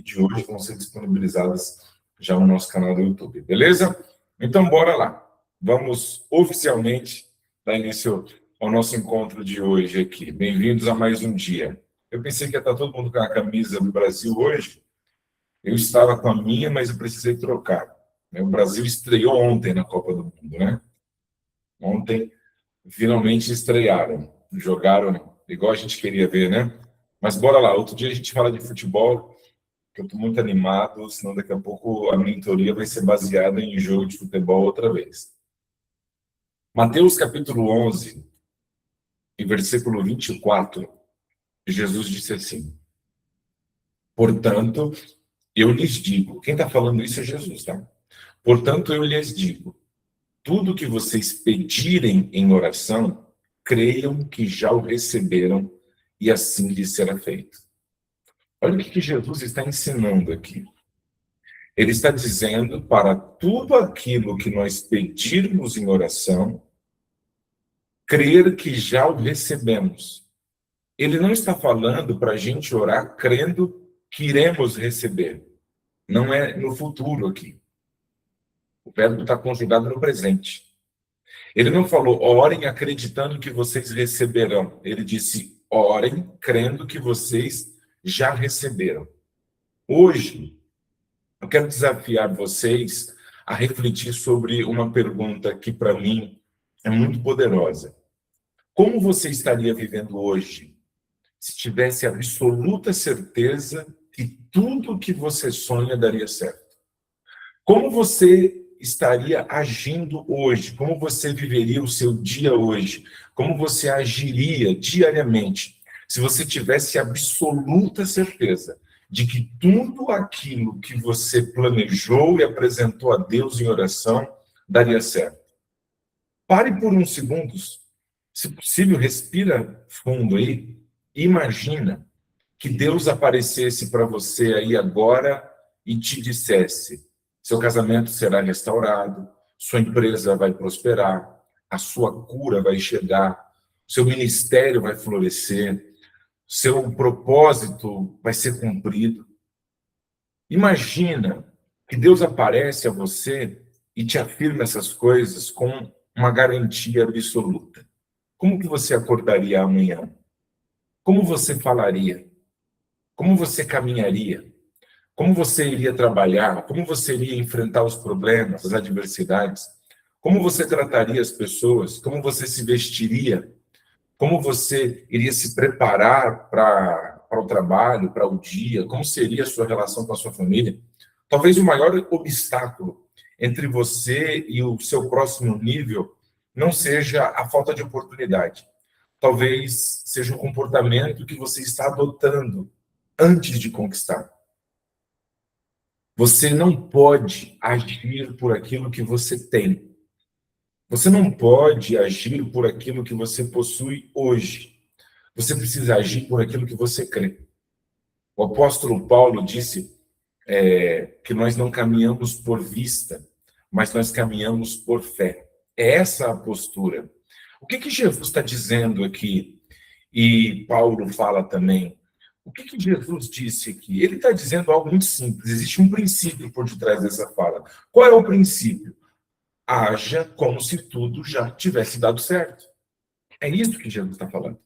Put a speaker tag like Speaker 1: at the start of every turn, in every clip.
Speaker 1: e de hoje vão ser disponibilizadas já no nosso canal do YouTube, beleza? Então, bora lá. Vamos oficialmente dar início ao nosso encontro de hoje aqui. Bem-vindos a mais um dia. Eu pensei que ia estar todo mundo com a camisa do Brasil hoje. Eu estava com a minha, mas eu precisei trocar. O Brasil estreou ontem na Copa do Mundo, né? Ontem, finalmente estrearam. Jogaram igual a gente queria ver, né? Mas bora lá. Outro dia a gente fala de futebol, que eu estou muito animado, senão daqui a pouco a mentoria vai ser baseada em jogo de futebol outra vez. Mateus capítulo 11, e versículo 24, Jesus disse assim: portanto, eu lhes digo, quem está falando isso é Jesus, tá? Portanto, eu lhes digo, tudo que vocês pedirem em oração, creiam que já o receberam e assim lhes será feito. Olha o que Jesus está ensinando aqui. Ele está dizendo para tudo aquilo que nós pedirmos em oração, crer que já o recebemos. Ele não está falando para a gente orar crendo que iremos receber. Não é no futuro aqui. O verbo está conjugado no presente. Ele não falou, orem acreditando que vocês receberão. Ele disse, orem crendo que vocês já receberam. Hoje, eu quero desafiar vocês a refletir sobre uma pergunta que, para mim, é muito poderosa. Como você estaria vivendo hoje se tivesse absoluta certeza que tudo que você sonha daria certo? Como você estaria agindo hoje? Como você viveria o seu dia hoje? Como você agiria diariamente se você tivesse absoluta certeza de que tudo aquilo que você planejou e apresentou a Deus em oração daria certo? Pare por uns segundos. Se possível, respira fundo aí. Imagina que Deus aparecesse para você aí agora e te dissesse: seu casamento será restaurado, sua empresa vai prosperar, a sua cura vai chegar, seu ministério vai florescer, seu propósito vai ser cumprido. Imagina que Deus aparece a você e te afirma essas coisas com uma garantia absoluta. Como que você acordaria amanhã? Como você falaria? Como você caminharia? Como você iria trabalhar? Como você iria enfrentar os problemas, as adversidades? Como você trataria as pessoas? Como você se vestiria? Como você iria se preparar para o trabalho, para o dia? Como seria a sua relação com a sua família? Talvez o maior obstáculo entre você e o seu próximo nível não seja a falta de oportunidade. Talvez seja o comportamento que você está adotando antes de conquistar. Você não pode agir por aquilo que você tem. Você não pode agir por aquilo que você possui hoje. Você precisa agir por aquilo que você crê. O apóstolo Paulo disse que nós não caminhamos por vista, mas nós caminhamos por fé. É essa a postura. O que Jesus está dizendo aqui? E Paulo fala também. O que Jesus disse aqui? Ele está dizendo algo muito simples. Existe um princípio por detrás dessa fala. Qual é o princípio? Haja como se tudo já tivesse dado certo. É isso que Jesus está falando.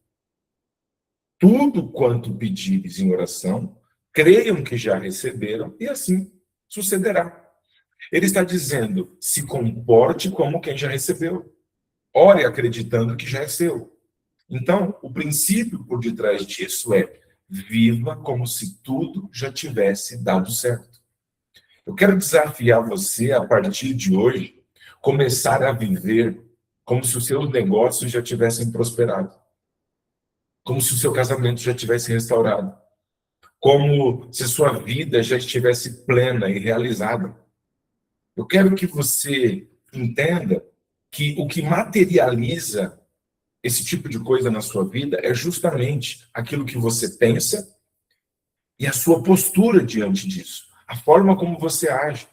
Speaker 1: Tudo quanto pedires em oração, creiam que já receberam e assim sucederá. Ele está dizendo, se comporte como quem já recebeu. Ore acreditando que já é seu. Então, o princípio por detrás disso é viva como se tudo já tivesse dado certo. Eu quero desafiar você, a partir de hoje, começar a viver como se os seus negócios já tivessem prosperado. Como se o seu casamento já tivesse restaurado. Como se sua vida já estivesse plena e realizada. Eu quero que você entenda que o que materializa esse tipo de coisa na sua vida é justamente aquilo que você pensa e a sua postura diante disso. A forma como você age.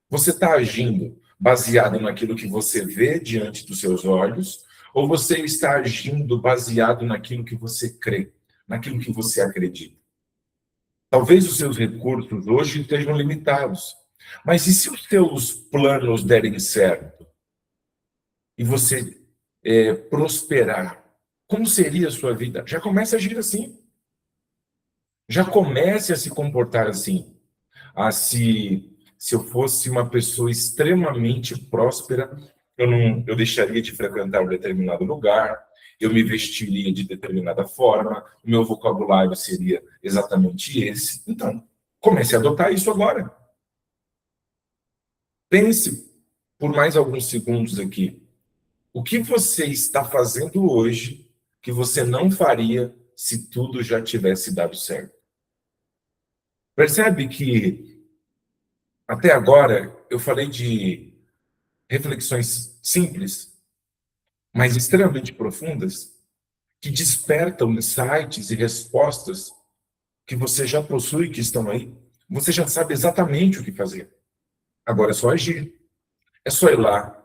Speaker 1: Você está agindo baseado naquilo que você vê diante dos seus olhos ou você está agindo baseado naquilo que você crê, naquilo que você acredita? Talvez os seus recursos hoje estejam limitados. Mas e se os seus planos derem certo? E você prosperar? Como seria a sua vida? Já comece a agir assim. Já comece a se comportar assim. Se eu fosse uma pessoa extremamente próspera, eu deixaria de frequentar um determinado lugar, eu me vestiria de determinada forma, o meu vocabulário seria exatamente esse. Então, comece a adotar isso agora. Pense por mais alguns segundos aqui. O que você está fazendo hoje que você não faria se tudo já tivesse dado certo? Percebe que até agora eu falei de reflexões simples, mas extremamente profundas, que despertam insights e respostas que você já possui, que estão aí. Você já sabe exatamente o que fazer. Agora é só agir. É só ir lá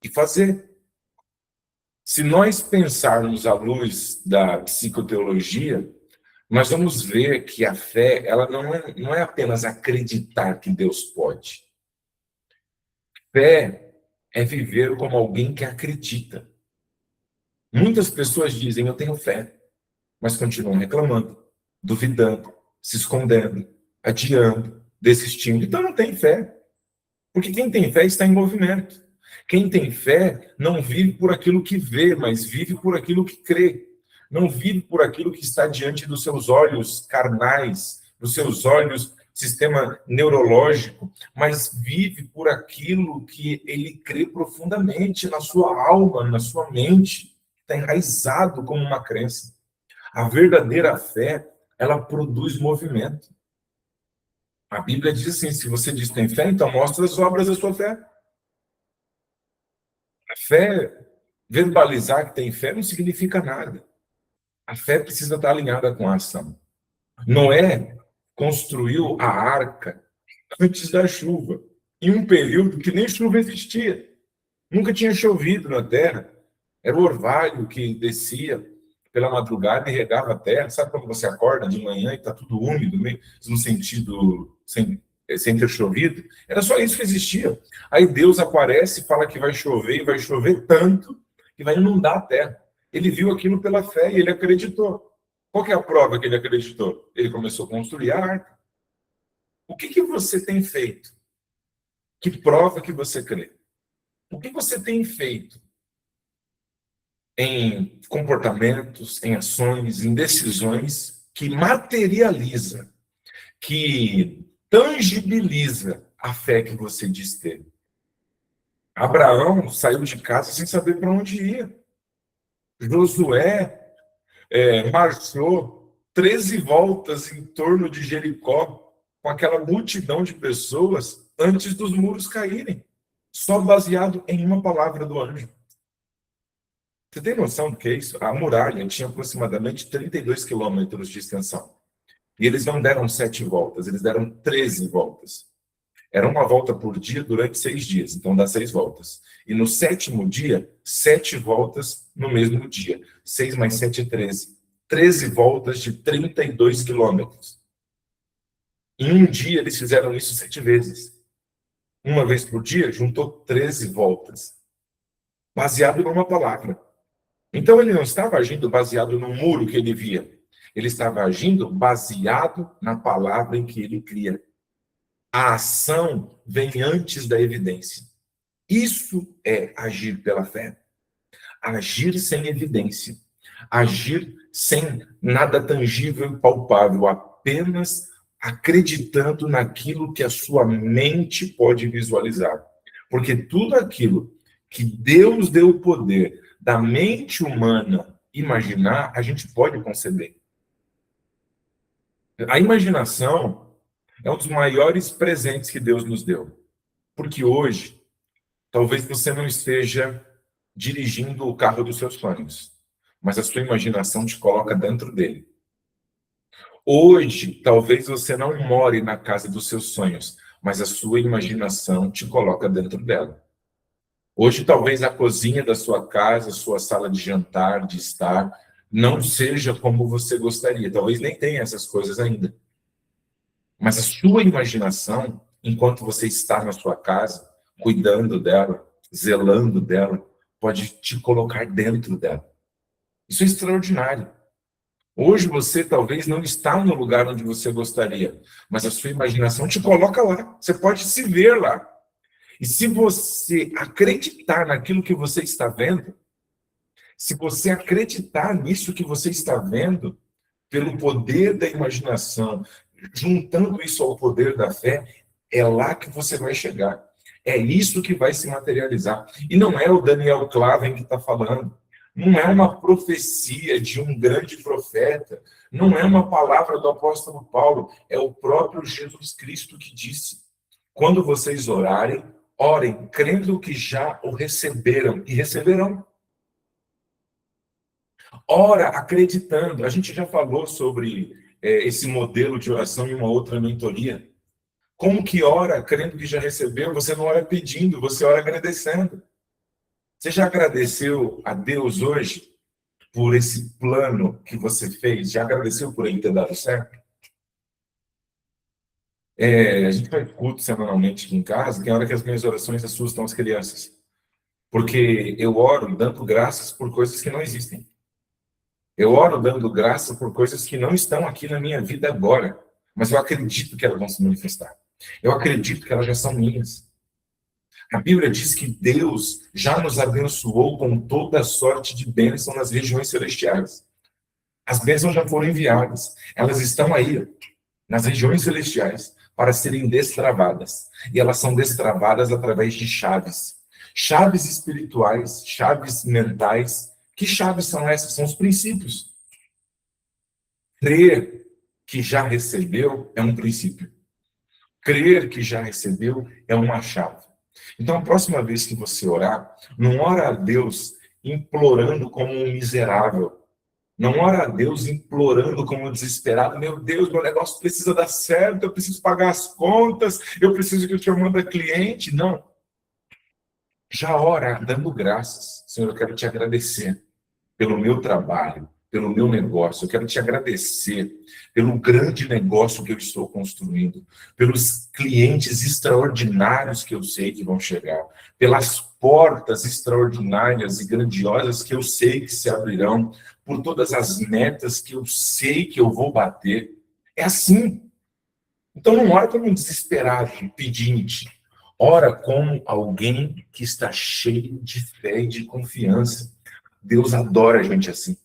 Speaker 1: e fazer. Se nós pensarmos à luz da psicoteologia, nós vamos ver que a fé, ela não é apenas acreditar que Deus pode. Fé é viver como alguém que acredita. Muitas pessoas dizem, eu tenho fé, mas continuam reclamando, duvidando, se escondendo, adiando, desistindo. Então não tem fé. Porque quem tem fé está em movimento. Quem tem fé não vive por aquilo que vê, mas vive por aquilo que crê. Não vive por aquilo que está diante dos seus olhos carnais, dos seus olhos, sistema neurológico, mas vive por aquilo que ele crê profundamente na sua alma, na sua mente. Está enraizado como uma crença. A verdadeira fé, ela produz movimento. A Bíblia diz assim, se você diz que tem fé, então mostra as obras da sua fé. A fé, verbalizar que tem fé não significa nada. A fé precisa estar alinhada com a ação. Noé construiu a arca antes da chuva, em um período que nem chuva existia. Nunca tinha chovido na terra. Era o orvalho que descia pela madrugada e regava a terra. Sabe quando você acorda de manhã e está tudo úmido, meio no sentido sem ter chovido? Era só isso que existia. Aí Deus aparece e fala que vai chover, e vai chover tanto que vai inundar a terra. Ele viu aquilo pela fé e ele acreditou. Qual que é a prova que ele acreditou? Ele começou a construir a arca. O que você tem feito? Que prova que você crê? O que você tem feito em comportamentos, em ações, em decisões que materializa, que tangibiliza a fé que você diz ter? Abraão saiu de casa sem saber para onde ia. Josué marchou 13 voltas em torno de Jericó com aquela multidão de pessoas antes dos muros caírem, só baseado em uma palavra do anjo. Você tem noção do que é isso? A muralha tinha aproximadamente 32 quilômetros de extensão. E eles não deram 7 voltas, eles deram 13 voltas. Era uma volta por dia durante 6 dias, então dá 6 voltas. E no 7º dia, 7 voltas no mesmo dia. 6 mais 7 é 13. 13 voltas de 32 quilômetros. Em um dia, eles fizeram isso 7 vezes. Uma vez por dia, juntou 13 voltas. Baseado numa palavra. Então, ele não estava agindo baseado no muro que ele via. Ele estava agindo baseado na palavra em que ele cria. A ação vem antes da evidência. Isso é agir pela fé. Agir sem evidência. Agir sem nada tangível e palpável, apenas acreditando naquilo que a sua mente pode visualizar. Porque tudo aquilo que Deus deu o poder da mente humana imaginar, a gente pode conceber. A imaginação é um dos maiores presentes que Deus nos deu. Porque hoje, talvez você não esteja dirigindo o carro dos seus sonhos, mas a sua imaginação te coloca dentro dele. Hoje, talvez você não more na casa dos seus sonhos, mas a sua imaginação te coloca dentro dela. Hoje, talvez a cozinha da sua casa, sua sala de jantar, de estar, não seja como você gostaria. Talvez nem tenha essas coisas ainda. Mas a sua imaginação, enquanto você está na sua casa, cuidando dela, zelando dela, pode te colocar dentro dela. Isso é extraordinário. Hoje você talvez não está no lugar onde você gostaria, mas a sua imaginação te coloca lá. Você pode se ver lá. E se você acreditar naquilo que você está vendo, se você acreditar nisso que você está vendo, pelo poder da imaginação, juntando isso ao poder da fé, é lá que você vai chegar. É isso que vai se materializar. E não é o Daniel Klaven que está falando. Não é uma profecia de um grande profeta. Não é uma palavra do apóstolo Paulo. É o próprio Jesus Cristo que disse: quando vocês orarem, orem crendo que já o receberam e receberão. Ora acreditando. A gente já falou sobre esse modelo de oração em uma outra mentoria. Como que ora crendo que já recebeu? Você não ora pedindo, você ora agradecendo. Você já agradeceu a Deus hoje por esse plano que você fez? Já agradeceu por ele ter dado certo? A gente faz culto semanalmente aqui em casa, tem hora que as minhas orações assustam as crianças. Porque eu oro dando graças por coisas que não existem. Eu oro dando graça por coisas que não estão aqui na minha vida agora, mas eu acredito que elas vão se manifestar. Eu acredito que elas já são minhas. A Bíblia diz que Deus já nos abençoou com toda sorte de bênção nas regiões celestiais. As bênçãos já foram enviadas. Elas estão aí, nas regiões celestiais, para serem destravadas. E elas são destravadas através de chaves. Chaves espirituais, chaves mentais. Que chaves são essas? São os princípios. Crer que já recebeu é um princípio. Crer que já recebeu é uma chave. Então, a próxima vez que você orar, não ora a Deus implorando como um miserável. Não ora a Deus implorando como um desesperado. Meu Deus, meu negócio precisa dar certo, eu preciso pagar as contas, eu preciso que o Senhor manda cliente. Não. Já ora dando graças. Senhor, eu quero te agradecer pelo meu trabalho, pelo meu negócio. Eu quero te agradecer pelo grande negócio que eu estou construindo, pelos clientes extraordinários que eu sei que vão chegar, pelas portas extraordinárias e grandiosas que eu sei que se abrirão, por todas as metas que eu sei que eu vou bater. É assim. Então não ora como um desesperado, um pedinte. Ora como alguém que está cheio de fé e de confiança. Deus adora a gente assim.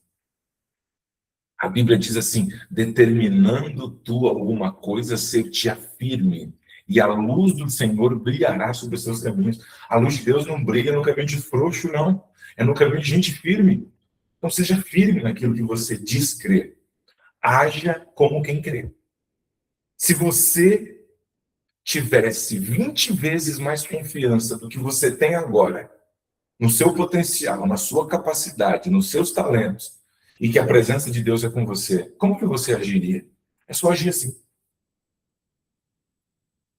Speaker 1: A Bíblia diz assim: determinando tu alguma coisa, ser-te-á firme, e a luz do Senhor brilhará sobre os seus caminhos. A luz de Deus não brilha no caminho de frouxo, não. É no caminho de gente firme. Então seja firme naquilo que você diz crer. Haja como quem crê. Se você tivesse 20 vezes mais confiança do que você tem agora, no seu potencial, na sua capacidade, nos seus talentos, e que a presença de Deus é com você, como que você agiria? É só agir assim.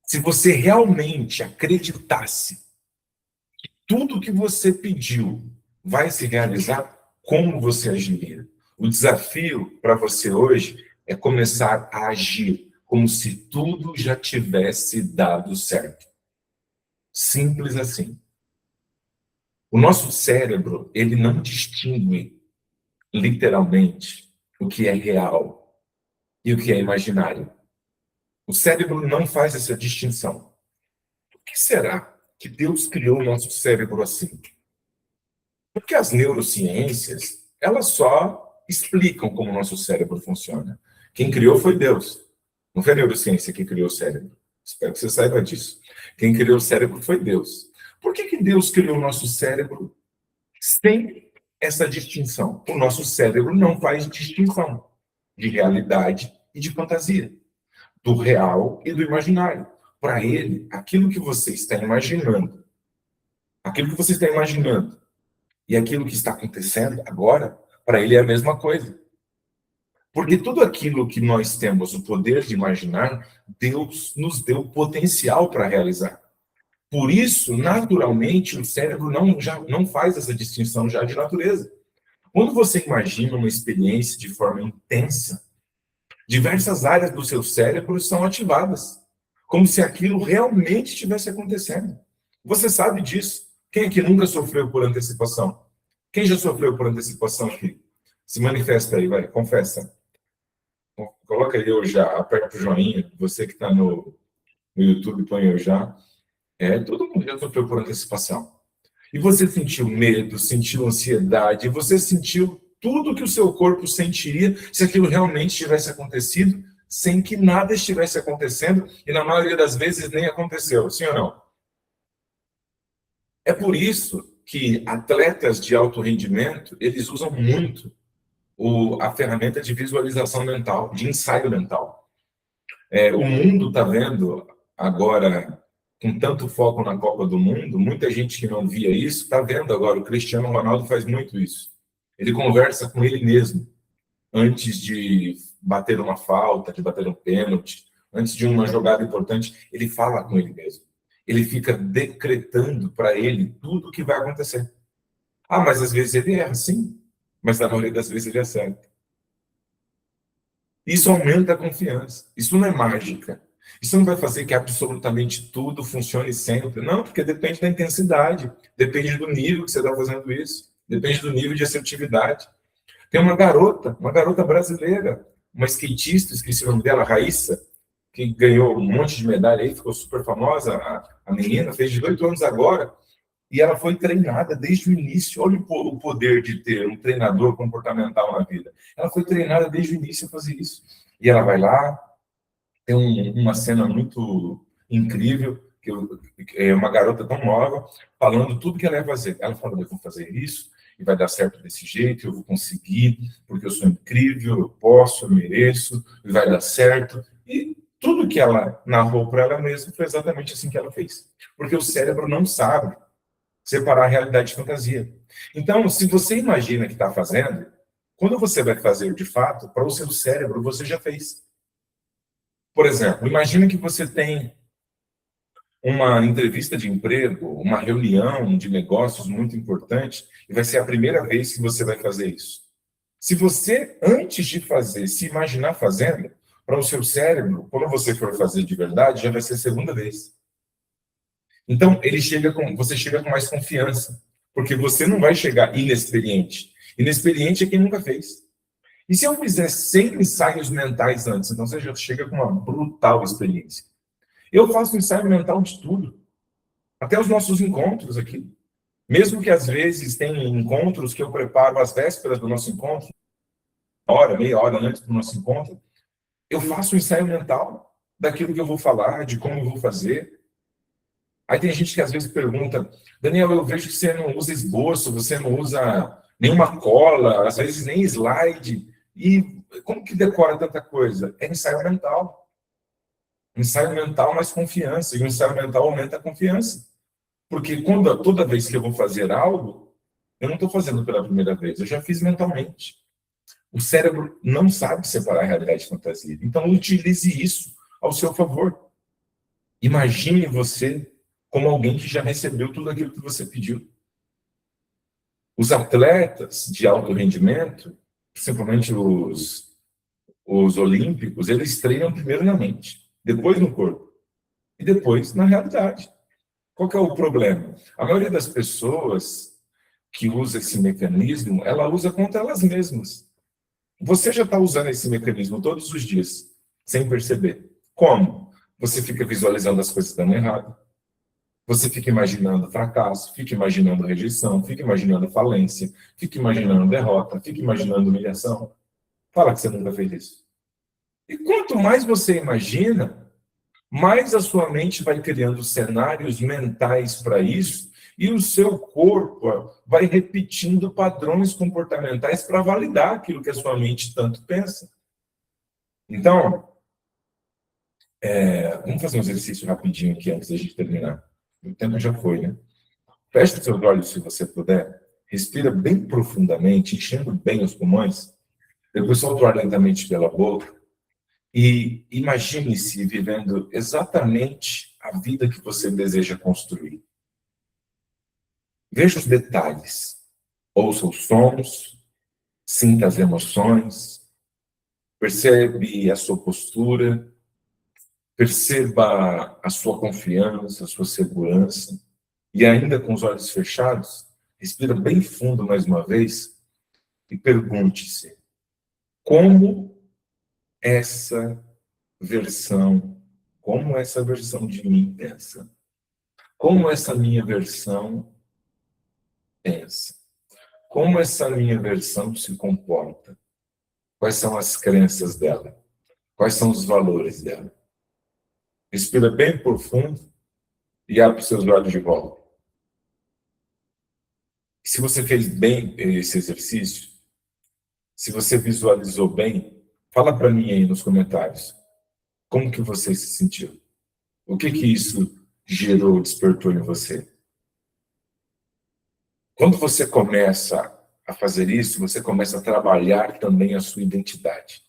Speaker 1: Se você realmente acreditasse que tudo que você pediu vai se realizar, como você agiria? O desafio para você hoje é começar a agir como se tudo já tivesse dado certo. Simples assim. O nosso cérebro, ele não distingue literalmente o que é real e o que é imaginário. O cérebro não faz essa distinção. Por que será que Deus criou o nosso cérebro assim? Porque as neurociências, elas só explicam como o nosso cérebro funciona. Quem criou foi Deus. Não foi a neurociência que criou o cérebro. Espero que você saiba disso. Quem criou o cérebro foi Deus. Por que Deus criou o nosso cérebro sem essa distinção? O nosso cérebro não faz distinção de realidade e de fantasia, do real e do imaginário. Para ele, aquilo que você está imaginando e aquilo que está acontecendo agora, para ele é a mesma coisa. Porque tudo aquilo que nós temos o poder de imaginar, Deus nos deu potencial para realizar. Por isso, naturalmente, o cérebro já não faz essa distinção já de natureza. Quando você imagina uma experiência de forma intensa, Diversas áreas do seu cérebro são ativadas, como se aquilo realmente estivesse acontecendo. Você sabe disso. Quem aqui nunca sofreu por antecipação? Quem já sofreu por antecipação aqui? Se manifesta aí, vai, confessa. Coloca aí eu já, aperta o joinha. Você que está no YouTube, põe eu já. Todo mundo já sofreu por antecipação. E você sentiu medo, sentiu ansiedade, você sentiu tudo que o seu corpo sentiria se aquilo realmente tivesse acontecido, sem que nada estivesse acontecendo, e na maioria das vezes nem aconteceu, sim ou não? É por isso que atletas de alto rendimento, eles usam muito a ferramenta de visualização mental, de ensaio mental. O mundo está vendo agora, com tanto foco na Copa do Mundo, muita gente que não via isso, está vendo agora. O Cristiano Ronaldo faz muito isso. Ele conversa com ele mesmo, antes de bater uma falta, de bater um pênalti, antes de uma jogada importante, ele fala com ele mesmo. Ele fica decretando para ele tudo o que vai acontecer. Ah, mas às vezes ele erra, sim, mas na maioria das vezes ele acerta. Isso aumenta a confiança. Isso não é mágica. Isso não vai fazer que absolutamente tudo funcione sempre. Não, porque depende da intensidade, depende do nível que você está fazendo isso, depende do nível de assertividade. Tem uma garota brasileira, uma skatista, esqueci o nome dela, Raíssa, que ganhou um monte de medalha aí, ficou super famosa. A menina fez 18 anos agora, e ela foi treinada desde o início. Olha o poder de ter um treinador comportamental na vida. Ela foi treinada desde o início a fazer isso. E ela vai lá, tem uma cena muito incrível, que é uma garota tão nova, falando tudo que ela ia fazer. Ela falou, eu vou fazer isso, e vai dar certo desse jeito, eu vou conseguir, porque eu sou incrível, eu posso, eu mereço, e vai dar certo. E tudo que ela narrou para ela mesma foi exatamente assim que ela fez. Porque o cérebro não sabe separar a realidade de fantasia. Então, se você imagina que está fazendo, quando você vai fazer de fato, para o seu cérebro, você já fez. Por exemplo, imagina que você tem uma entrevista de emprego, uma reunião de negócios muito importante, e vai ser a primeira vez que você vai fazer isso. Se você, antes de fazer, se imaginar fazendo, para o seu cérebro, quando você for fazer de verdade, já vai ser a segunda vez. Então, você chega com mais confiança, porque você não vai chegar inexperiente. Inexperiente é quem nunca fez. E se eu fizer 100 ensaios mentais antes, então você já chega com uma brutal experiência. Eu faço ensaio mental de tudo, até os nossos encontros aqui. Mesmo que às vezes tem encontros que eu preparo às vésperas do nosso encontro, meia hora antes do nosso encontro, eu faço um ensaio mental daquilo que eu vou falar, de como eu vou fazer. Aí tem gente que às vezes pergunta, Daniel, eu vejo que você não usa esboço, você não usa nenhuma cola, às vezes nem slide. E como que decora tanta coisa? É ensaio mental. Ensaio mental mais confiança. E o ensaio mental aumenta a confiança. Porque toda vez que eu vou fazer algo, eu não estou fazendo pela primeira vez, eu já fiz mentalmente. O cérebro não sabe separar a realidade e fantasia. Então, utilize isso ao seu favor. Imagine você como alguém que já recebeu tudo aquilo que você pediu. Os atletas de alto rendimento, principalmente os olímpicos, eles treinam primeiro na mente, depois no corpo e depois na realidade. Qual que é o problema? A maioria das pessoas que usa esse mecanismo, ela usa contra elas mesmas. Você já está usando esse mecanismo todos os dias, sem perceber. Como? Você fica visualizando as coisas dando errado. Você fica imaginando fracasso, fica imaginando rejeição, fica imaginando falência, fica imaginando derrota, fica imaginando humilhação. Fala que você nunca fez isso. E quanto mais você imagina, mais a sua mente vai criando cenários mentais para isso, e o seu corpo vai repetindo padrões comportamentais para validar aquilo que a sua mente tanto pensa. Então, vamos fazer um exercício rapidinho aqui antes da gente terminar. O tempo já foi, né? Feche os seus olhos se você puder. Respira bem profundamente, enchendo bem os pulmões. Depois solta o ar lentamente pela boca. E imagine-se vivendo exatamente a vida que você deseja construir. Veja os detalhes. Ouça os sons, sinta as emoções, Percebe a sua postura, perceba a sua confiança, a sua segurança. E ainda com os olhos fechados, respira bem fundo mais uma vez e pergunte-se: como essa como essa versão de mim pensa? Como essa minha versão pensa? Como essa minha versão se comporta? Quais são as crenças dela? Quais são os valores dela? Respira bem profundo e abre os seus olhos de volta. Se você fez bem esse exercício, se você visualizou bem, fala para mim aí nos comentários. Como que você se sentiu? O que que isso gerou, despertou em você? Quando você começa a fazer isso, você começa a trabalhar também a sua identidade.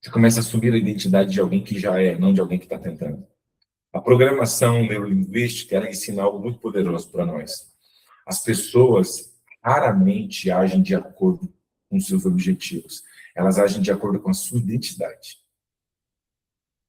Speaker 1: Você começa a assumir a identidade de alguém que já é, não de alguém que está tentando. A programação neurolinguística, ela ensina algo muito poderoso para nós. As pessoas raramente agem de acordo com seus objetivos. Elas agem de acordo com a sua identidade.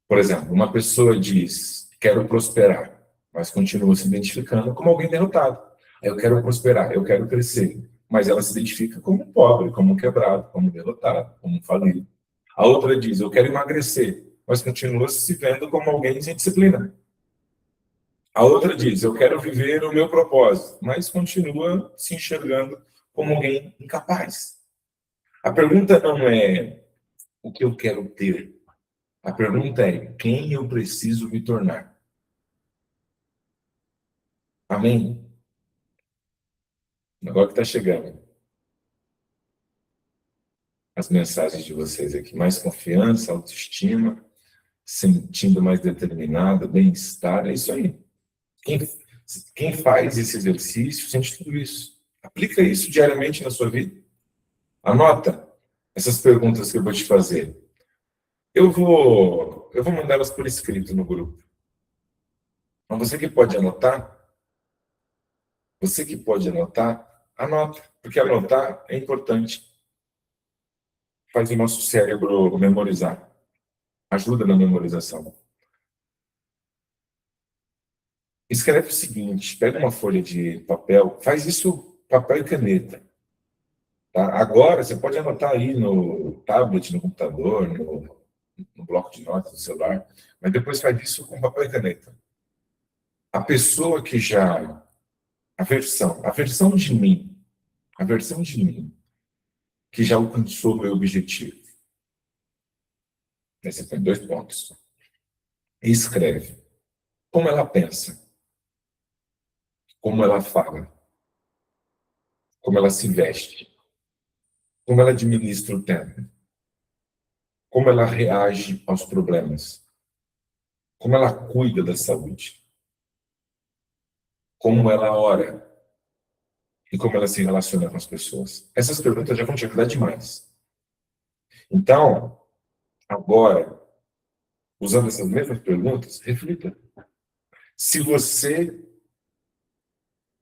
Speaker 1: Por exemplo, uma pessoa diz, quero prosperar, mas continua se identificando como alguém derrotado. Eu quero prosperar, eu quero crescer, mas ela se identifica como pobre, como quebrado, como derrotado, como falido. A outra diz, eu quero emagrecer, mas continua se vendo como alguém sem disciplina. A outra diz, eu quero viver o meu propósito, mas continua se enxergando como alguém incapaz. A pergunta não é o que eu quero ter. A pergunta é quem eu preciso me tornar. Amém? Agora que está chegando as mensagens de vocês aqui. Mais confiança, autoestima, sentindo mais determinada, bem-estar, é isso aí. Quem faz esse exercício sente tudo isso. Aplica isso diariamente na sua vida. Anota essas perguntas que eu vou te fazer. Eu vou mandá-las por escrito no grupo. Mas você que pode anotar, anota, porque anotar é importante. Faz o nosso cérebro memorizar. Ajuda na memorização. Escreve o seguinte, pega uma folha de papel, faz isso papel e caneta. Tá? Agora, você pode anotar aí no tablet, no computador, no bloco de notas do celular, mas depois faz isso com papel e caneta. A pessoa que já... a versão de mim, que já alcançou o meu objetivo. Aí você põe 2 pontos. E escreve como ela pensa, como ela fala, como ela se veste, como ela administra o tempo, como ela reage aos problemas, como ela cuida da saúde, como ela ora e como ela se relaciona com as pessoas. Essas perguntas já vão te ajudar demais. Então, agora, usando essas mesmas perguntas, reflita. Se você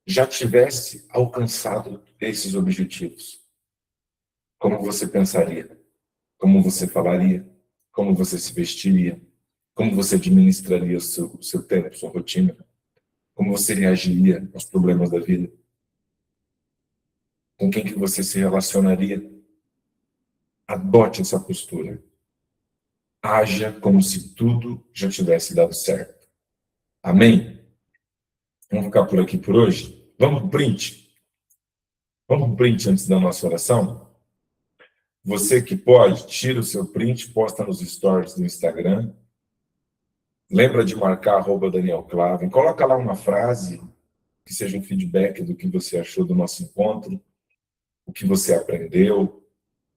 Speaker 1: já tivesse alcançado esses objetivos, como você pensaria? Como você falaria? Como você se vestiria? Como você administraria o seu tempo, sua rotina? Como você reagiria aos problemas da vida? Com quem que você se relacionaria? Adote essa postura. Haja como se tudo já tivesse dado certo. Amém? Vamos ficar por aqui por hoje? Vamos pro print? Vamos pro print antes da nossa oração? Você que pode, tira o seu print, posta nos stories do Instagram. Lembra de marcar @Daniel Klaven. Coloca lá uma frase que seja um feedback do que você achou do nosso encontro, o que você aprendeu,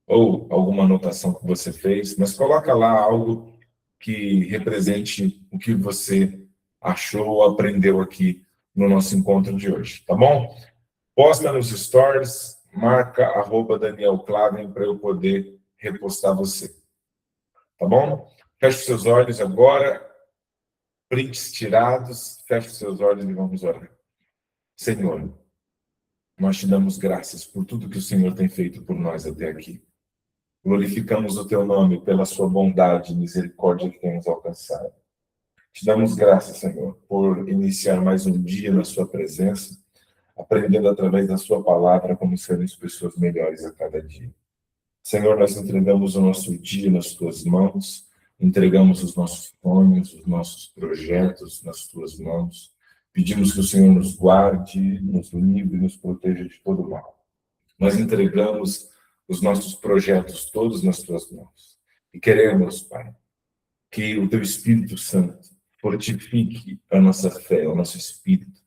Speaker 1: ou alguma anotação que você fez, mas coloca lá algo que represente o que você achou ou aprendeu aqui no nosso encontro de hoje, tá bom? Posta nos stories, marca @Daniel Klaven para eu poder repostar você, tá bom? Feche seus olhos agora, prints tirados, feche seus olhos e vamos orar. Senhor, nós te damos graças por tudo que o Senhor tem feito por nós até aqui. Glorificamos o teu nome pela sua bondade e misericórdia que temos alcançado. Te damos graças, Senhor, por iniciar mais um dia na sua presença, aprendendo através da sua palavra como sermos pessoas melhores a cada dia. Senhor, nós entregamos o nosso dia nas tuas mãos, entregamos os nossos sonhos, os nossos projetos nas tuas mãos. Pedimos que o Senhor nos guarde, nos livre, nos proteja de todo mal. Nós entregamos os nossos projetos todos nas tuas mãos. E queremos, Pai, que o teu Espírito Santo fortifique a nossa fé, o nosso espírito,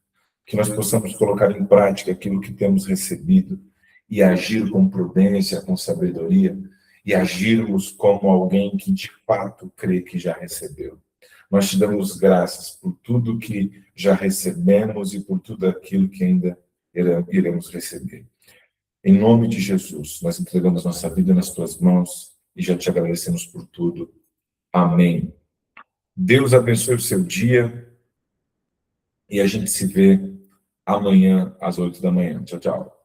Speaker 1: que nós possamos colocar em prática aquilo que temos recebido e agir com prudência, com sabedoria, e agirmos como alguém que de fato crê que já recebeu. Nós te damos graças por tudo que já recebemos e por tudo aquilo que ainda iremos receber. Em nome de Jesus, nós entregamos nossa vida nas tuas mãos e já te agradecemos por tudo. Amém. Deus abençoe o seu dia e a gente se vê amanhã às 8 da manhã. Tchau, tchau.